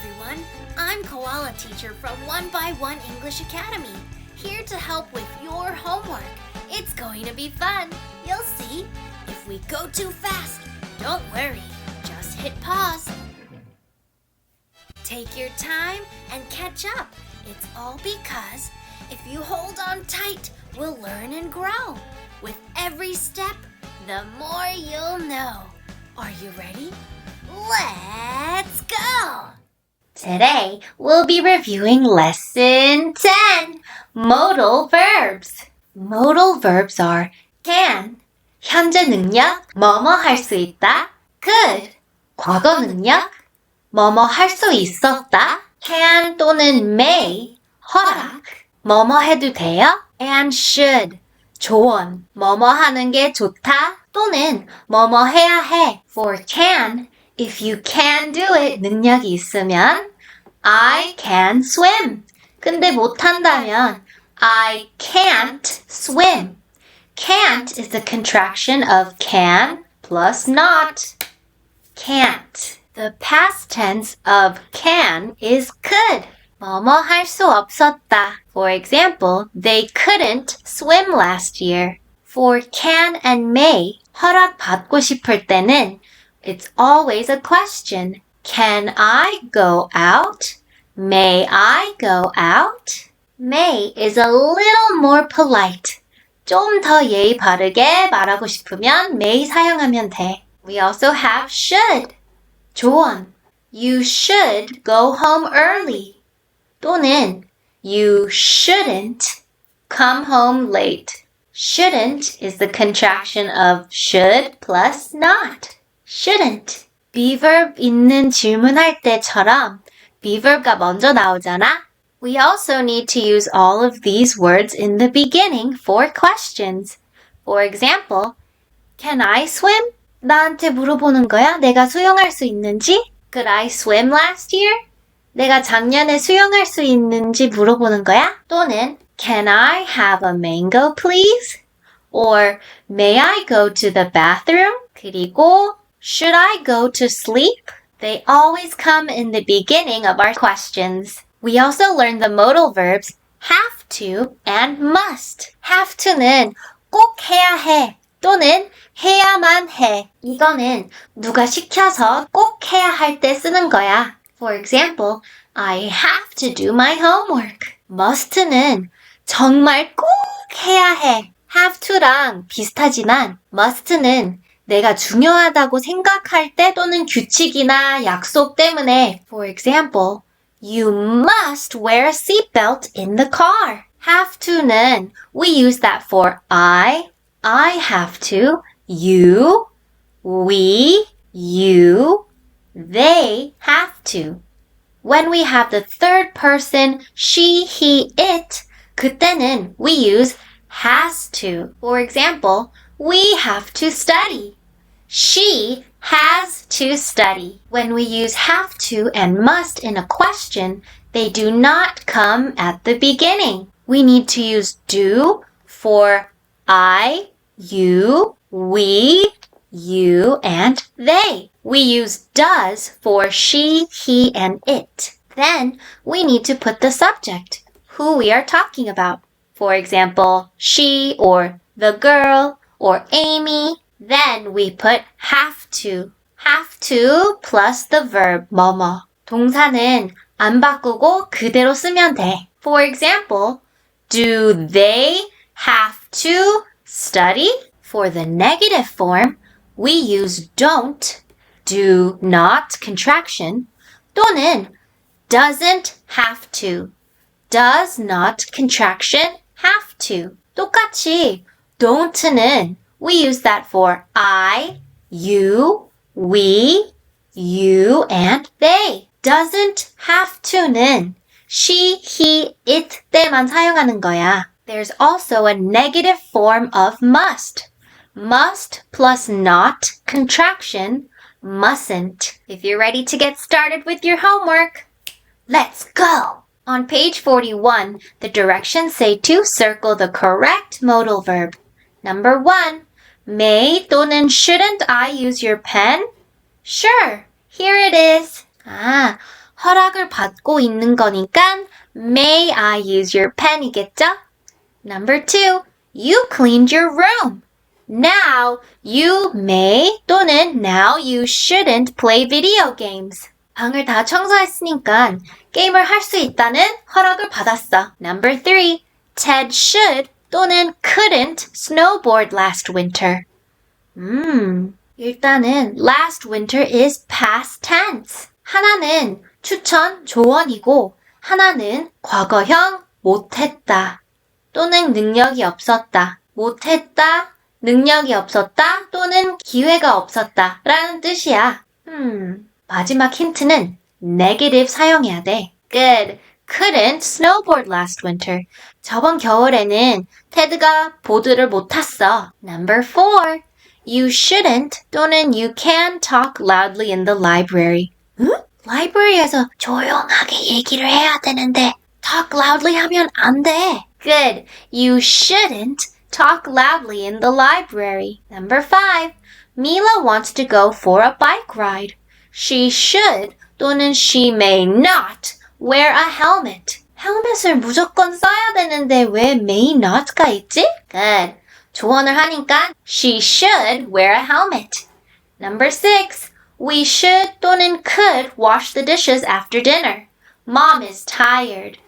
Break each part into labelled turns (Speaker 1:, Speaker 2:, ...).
Speaker 1: everyone. I'm Koala Teacher from One English Academy, here to help with your homework. It's going to be fun. You'll see. If we go too fast, don't worry. Just hit pause. Take your time and catch up. It's all because if you hold on tight, we'll learn and grow. With every step, the more you'll know. Are you ready? Let's go! Today, we'll be reviewing Lesson 10, Modal Verbs. Modal verbs are can, 현재 능력, 뭐뭐 할 수 있다, could, 과거 능력, 뭐뭐 할 수 있었다, can 또는 may, 허락, 뭐뭐 해도 돼요, and should, 조언, 뭐뭐 하는 게 좋다, 또는 뭐뭐 해야 해. For can, if you can do it, 능력이 있으면 I can swim. 근데 못한다면 I can't swim. Can't is the contraction of can plus not. Can't. The past tense of can is could. 뭐뭐 할 수 없었다. For example, they couldn't swim last year. For can and may, 허락 받고 싶을 때는 it's always a question. Can I go out? May I go out? May is a little more polite. 좀 더 예의 바르게 말하고 싶으면 may 사용하면 돼. We also have should. 조언. You should go home early. 또는 you shouldn't come home late. Shouldn't is the contraction of should plus not. Shouldn't. be verb 있는 질문할 때처럼 be verb가 먼저 나오잖아. We also need to use all of these words in the beginning for questions. For example, can I swim? 나한테 물어보는 거야? 내가 수영할 수 있는지? Could I swim last year? 내가 작년에 수영할 수 있는지 물어보는 거야? 또는 Can I have a mango, please? Or May I go to the bathroom? 그리고 Should I go to sleep? They always come in the beginning of our questions. We also learned the modal verbs have to and must. Have to는 꼭 해야 해 또는 해야만 해. 이거는 누가 시켜서 꼭 해야 할 때 쓰는 거야. For example, I have to do my homework. must는 정말 꼭 해야 해. have to랑 비슷하지만 must는 내가 중요하다고 생각할 때 또는 규칙이나 약속 때문에 For example, you must wear a seatbelt in the car. Have to는 we use that for I have to, you, we, you, they have to. When we have the third person, she, he, it, 그때는 we use has to. For example, we have to study. She has to study. When we use have to and must in a question, they do not come at the beginning. We need to use do for I, you, we, you, and they. We use does for she, he, and it. Then we need to put the subject, who we are talking about. For example, she or the girl or Amy. Then we put have to. Have to plus the verb 뭐뭐. 동사는 안 바꾸고 그대로 쓰면 돼. For example, do they have to study? For the negative form, we use don't, do not contraction, 또는 doesn't have to, does not contraction, have to. 똑같이 don't는 we use that for I, you, we, you, and they. Doesn't have to는 she, he, it 때만 사용하는 거야. There's also a negative form of must. Must plus not contraction, mustn't. If you're ready to get started with your homework, let's go! On page 41, the directions say to circle the correct modal verb. Number 1, may 또는 shouldn't I use your pen? Sure, here it is. 허락을 받고 있는 거니까 May I use your pen이겠죠? Number 2. You cleaned your room. Now you may 또는 now you shouldn't play video games. 방을 다 청소했으니까 게임을 할 수 있다는 허락을 받았어. Number 3. Ted should 또는 couldn't snowboard last winter. 일단은 last winter is past tense. 하나는 추천, 조언이고 하나는 과거형 못했다 또는 능력이 없었다. 못했다, 능력이 없었다 또는 기회가 없었다 라는 뜻이야. 마지막 힌트는 negative 사용해야 돼. Good. Couldn't snowboard last winter. 저번 겨울에는 테드가 보드를 못 탔어. Number 4. You shouldn't 또는 you can talk loudly in the library. 라이브러리에서 조용하게 얘기를 해야 되는데 talk loudly 하면 안 돼. Good. You shouldn't talk loudly in the library. Number 5. Mila wants to go for a bike ride. She should 또는 she may not wear a helmet. 헬멧을 무조건 써야 되는데 왜 may not가 있지? Good. 조언을 하니까 she should wear a helmet. Number 6. We should 또는 could wash the dishes after dinner. Mom is tired.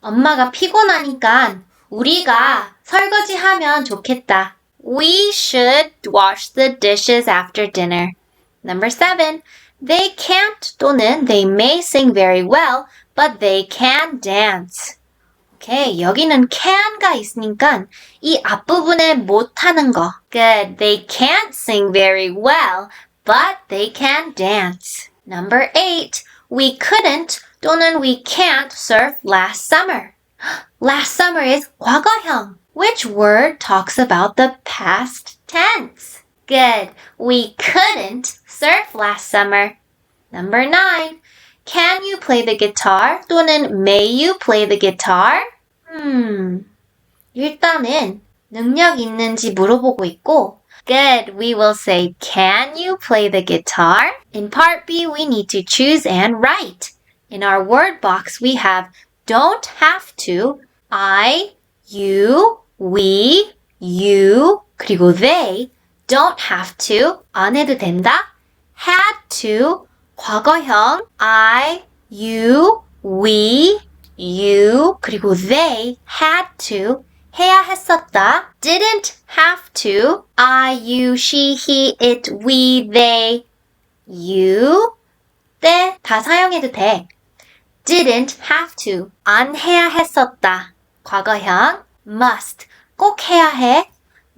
Speaker 1: 엄마가 피곤하니까 우리가 설거지하면 좋겠다. We should wash the dishes after dinner. Number 7. They can't 또는 they may sing very well, but they can dance. 오케이, 여기는 can가 있으니까 이 앞부분에 못하는 거. Good. They can't sing very well, but they can dance. Number 8. We couldn't 또는 we can't surf last summer. Last summer is 과거형. Which word talks about the past tense? Good. We couldn't surf last summer. Number 9. Can you play the guitar? 또는 may you play the guitar? 일단은 능력 있는지 물어보고 있고 Good. We will say can you play the guitar? In part B, we need to choose and write. In our word box, we have don't have to, I, you, we, you, 그리고 they, don't have to, 안 해도 된다, had to, 과거형, I, you, we, you, 그리고 they, had to, 해야 했었다, didn't have to, I, you, she, he, it, we, they, you, 때 다 사용해도 돼. didn't have to, 안 해야 했었다. 과거형, must, 꼭 해야 해.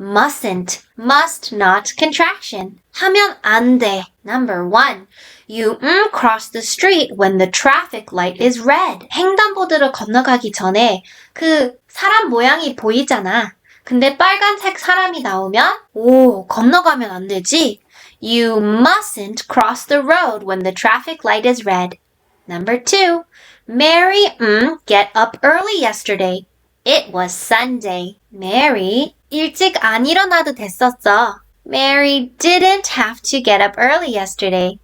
Speaker 1: mustn't, must not contraction. 하면 안 돼. Number 1. You cross the street when the traffic light is red. 횡단보도를 건너가기 전에 그 사람 모양이 보이잖아. 근데 빨간색 사람이 나오면 건너가면 안 되지. You mustn't cross the road when the traffic light is red. Number 2. Mary get up early yesterday. It was Sunday. Mary 일찍 안 일어나도 됐었어. Mary didn't have to get up early yesterday.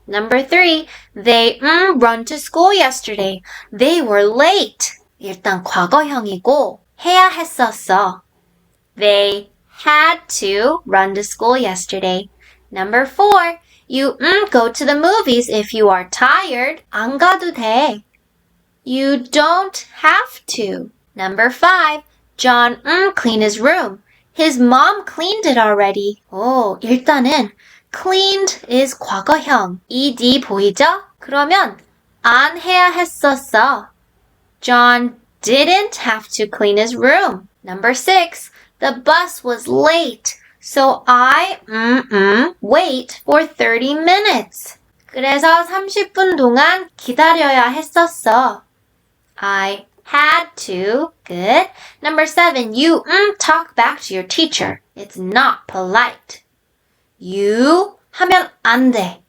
Speaker 1: Number 3. They run to school yesterday. They were late. 일단 과거형이고 해야 했었어. They had to run to school yesterday. Number 4. You go to the movies if you are tired. 안 가도 돼. You don't have to. Number 5. John clean his room. His mom cleaned it already. 일단은 cleaned is 과거형. ed 보이죠? 그러면 안 해야 했었어. John didn't have to clean his room. Number 6. The bus was late. So I wait for 30 minutes. 그래서 30분 동안 기다려야 했었어. I had to. Good. Number 7. You talk back to your teacher. It's not polite. You 하면 안 돼.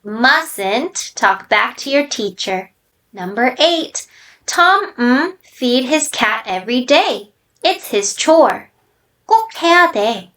Speaker 1: Mustn't talk back to your teacher. Number 8. Tom feed his cat every day. It's his chore. 꼭 해야 돼.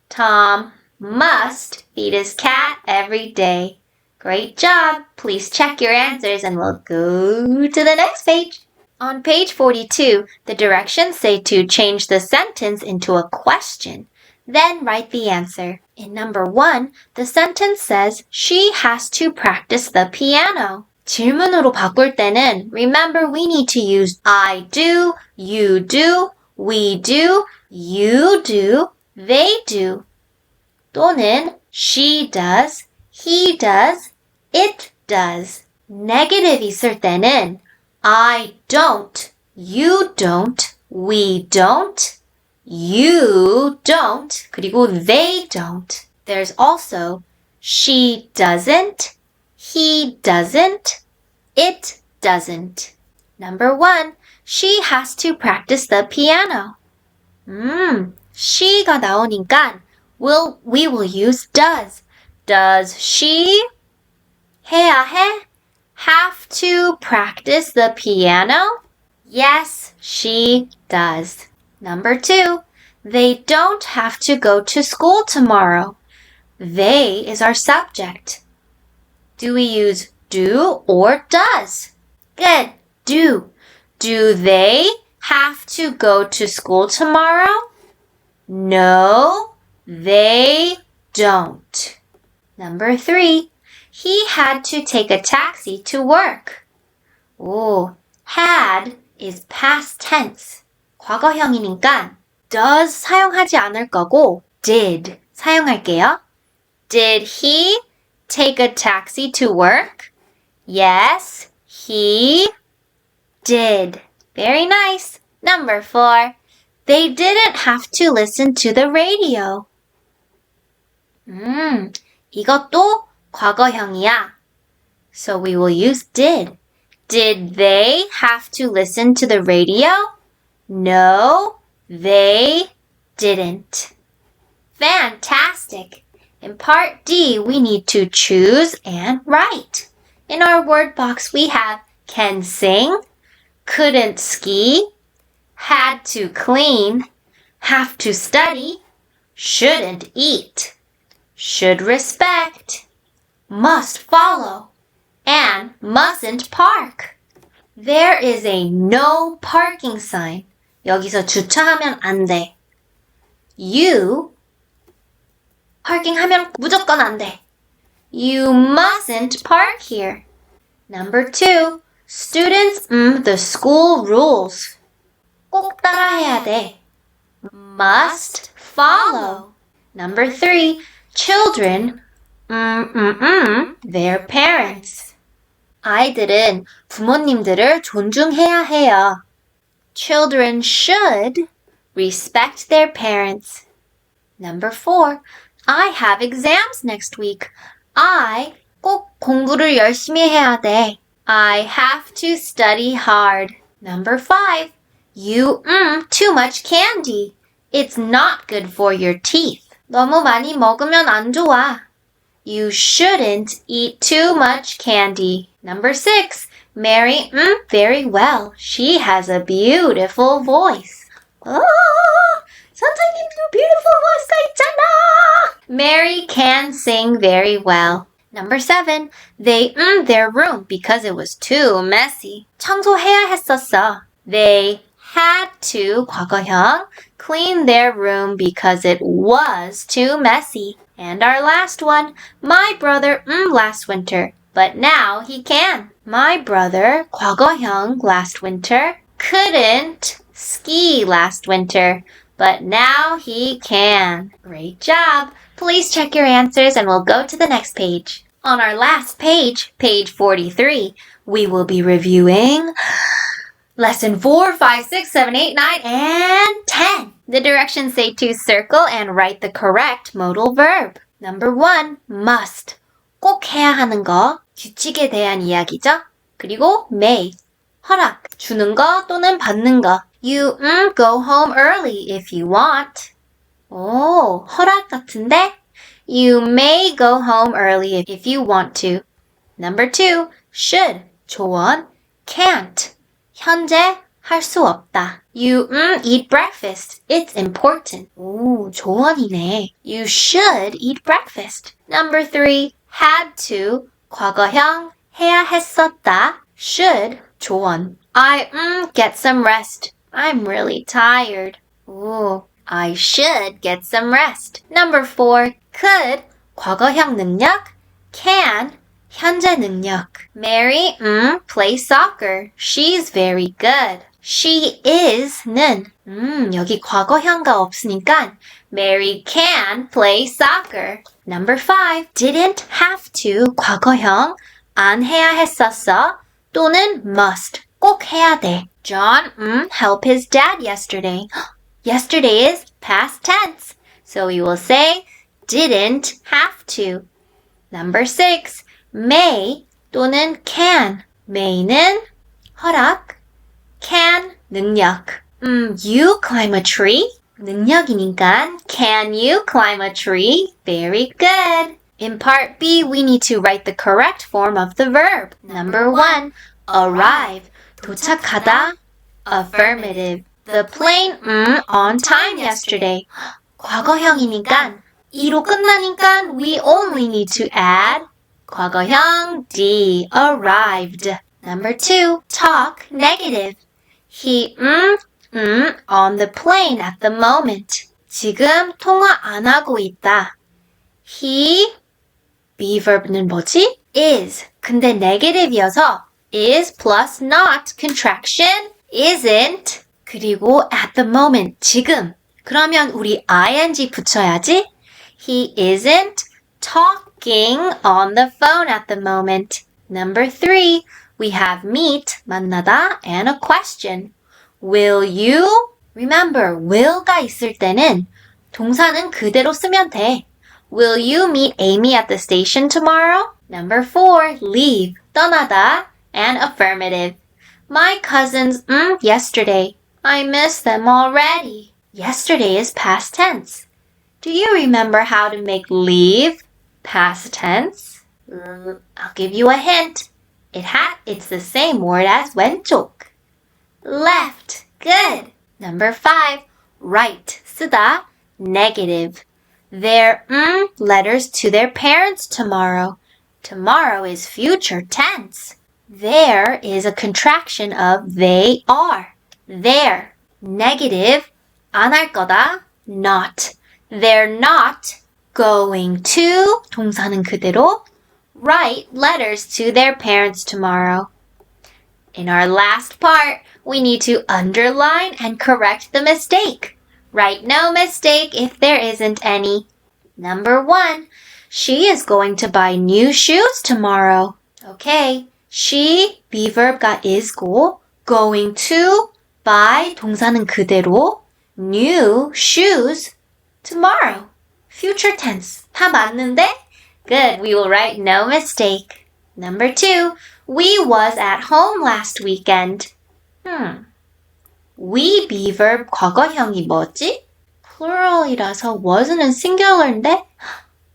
Speaker 1: Tom must feed his cat every day.
Speaker 2: Great job! Please check your answers and we'll go to the next page. On page 42, the directions say to change the sentence into a question. Then write the answer. In number 1, the sentence says, she has to practice the piano. 질문으로 바꿀 때는 remember we need to use I do, you do, we do, you do, they do. 또는 she does, he does, it does. negative 있을 때는 I don't, you don't, we don't, you don't, 그리고 they don't. There's also she doesn't, he doesn't, it doesn't. Number 1, she has to practice the piano. she가 나오니까 we will use does. Does she 해야 해? Have to practice the piano? Yes, she does. Number 2, they don't have to go to school tomorrow. They is our subject. Do we use do or does? Good. Do. Do they have to go to school tomorrow? No, they don't. Number 3, he had to take a taxi to work. 오, had is past tense. 과거형이니까 does 사용하지 않을 거고 did 사용할게요. Did he take a taxi to work? Yes, he did. Very nice. Number 4, they didn't have to listen to the radio. 이것도 과거형이야. So we will use did. Did they have to listen to the radio? No, they didn't. Fantastic! In part D, we need to choose and write. In our word box, we have can sing, couldn't ski, had to clean, have to study, shouldn't eat, should respect, must follow, and mustn't park. There is a no parking sign. 여기서 주차하면 안 돼. You parking하면 무조건 안 돼. You mustn't park here. Number 2, students, the school rules. 꼭 따라해야 돼. Must follow. Number 3, children, their parents. 아이들은 부모님들을 존중해야 해요. Children should respect their parents. Number 4, I have exams next week. I 꼭 공부를 열심히 해야 돼. I have to study hard. Number 5, you too much candy. It's not good for your teeth. 너무 많이 먹으면 안 좋아. You shouldn't eat too much candy. Number 6, Mary, very well. She has a beautiful voice. 선생님도 beautiful voice가 있잖아. Mary can sing very well. Number 7, they their room because it was too messy. 청소해야 했었어. They had to, 과거형, clean their room because it was too messy. And our last one, my brother, last winter, but now he can. My brother, 과거형, last winter, couldn't ski last winter, but now he can. Great job! Please check your answers and we'll go to the next page. On our last page, page 43, we will be reviewing Lesson 4, 5, 6, 7, 8, 9, and 10. The directions say to circle and write the correct modal verb. Number 1, must. 꼭 해야 하는 거, 규칙에 대한 이야기죠. 그리고 may, 허락, 주는 거 또는 받는 거. You go home early if you want. 오, 허락 같은데? You may go home early if you want to. Number 2, should, 조언, can't. 현재 할 수 없다. You eat breakfast. It's important. 오, 조언이네. You should eat breakfast. Number 3, had to, 과거형 해야 했었다. should 조원. I get some rest. I'm really tired. Ooh, I should get some rest. Number 4. could 과거형 능력. can 현재 능력. Mary plays soccer. She's very good. She is는 여기 과거형가 없으니까 Mary can play soccer. Number 5. didn't have to 과거형 안 해야 했었어 또는 must 꼭 해야 돼. John helped his dad yesterday. Yesterday is past tense. So we will say didn't have to. Number 6. may 또는 can. may는 허락, can 능력. You climb a tree? 능력이니까 can you climb a tree? Very good. In part B, we need to write the correct form of the verb. Number 1, arrive. 도착하다. Affirmative. The plane on time yesterday. 과거형이니까 2로 끝나니까 we only need to add 과거형 D. arrived. Number 2, talk negative. He on the plane at the moment. 지금 통화 안 하고 있다. He be verb는 뭐지? is. 근데 negative이어서 is plus not contraction isn't. 그리고 at the moment 지금. 그러면 우리 ing 붙여야지. He isn't talking on the phone at the moment. Number 3, we have meet, 만나다, and a question. Will you? Remember, will가 있을 때는 동사는 그대로 쓰면 돼. Will you meet Amy at the station tomorrow? Number 4, leave, 떠나다, and affirmative. My cousins, yesterday. I miss them already. Yesterday is past tense. Do you remember how to make leave past tense? I'll give you a hint. It's the same word as 왼쪽. Left. Good. Number 5. Right. 쓰다. Negative. Their letters to their parents tomorrow. Tomorrow is future tense. There is a contraction of they are. There. Negative. 안 할 거다. Not. They're not going to. 동사는 그대로. Write letters to their parents tomorrow. In our last part, we need to underline and correct the mistake. Write no mistake if there isn't any. Number 1, she is going to buy new shoes tomorrow. Okay, she, be verb가 is고, going to, buy, 동사는 그대로, new shoes, tomorrow. Future tense. 다 맞는데? Good, we will write no mistake. Number 2, we was at home last weekend. We be verb 과거형이 뭐지? plural이라서 was는 singular인데?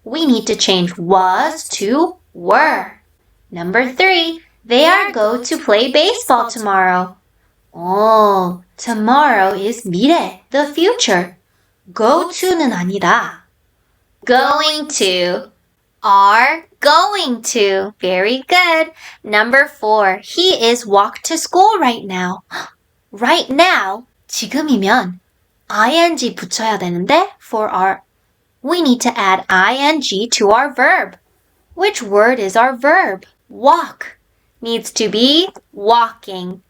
Speaker 2: We need to change was to were. Number 3, they are go to play baseball tomorrow. Oh, tomorrow is 미래, the future. Go to는 아니다. Going to. Are going to. Very good. Number 4. He is walk to school right now. Right now. 지금이면 ing 붙여야 되는데 we need to add ing to our verb. Which word is our verb? Walk. Needs to be walking.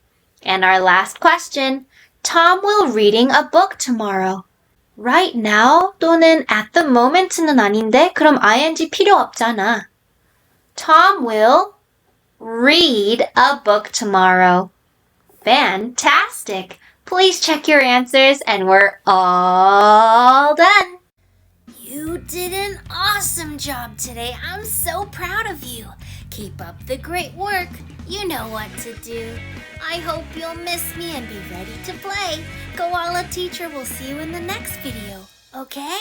Speaker 2: And our last question. Tom will reading a book tomorrow. Right now 또는 at the moment는 아닌데 그럼 ing 필요 없잖아. Tom will read a book tomorrow. Fantastic! Please check your answers and we're all done.
Speaker 1: You did an awesome job today. I'm so proud of you. Keep up the great work. You know what to do. I hope you'll miss me and be ready to play. Koala Teacher will see you in the next video, okay?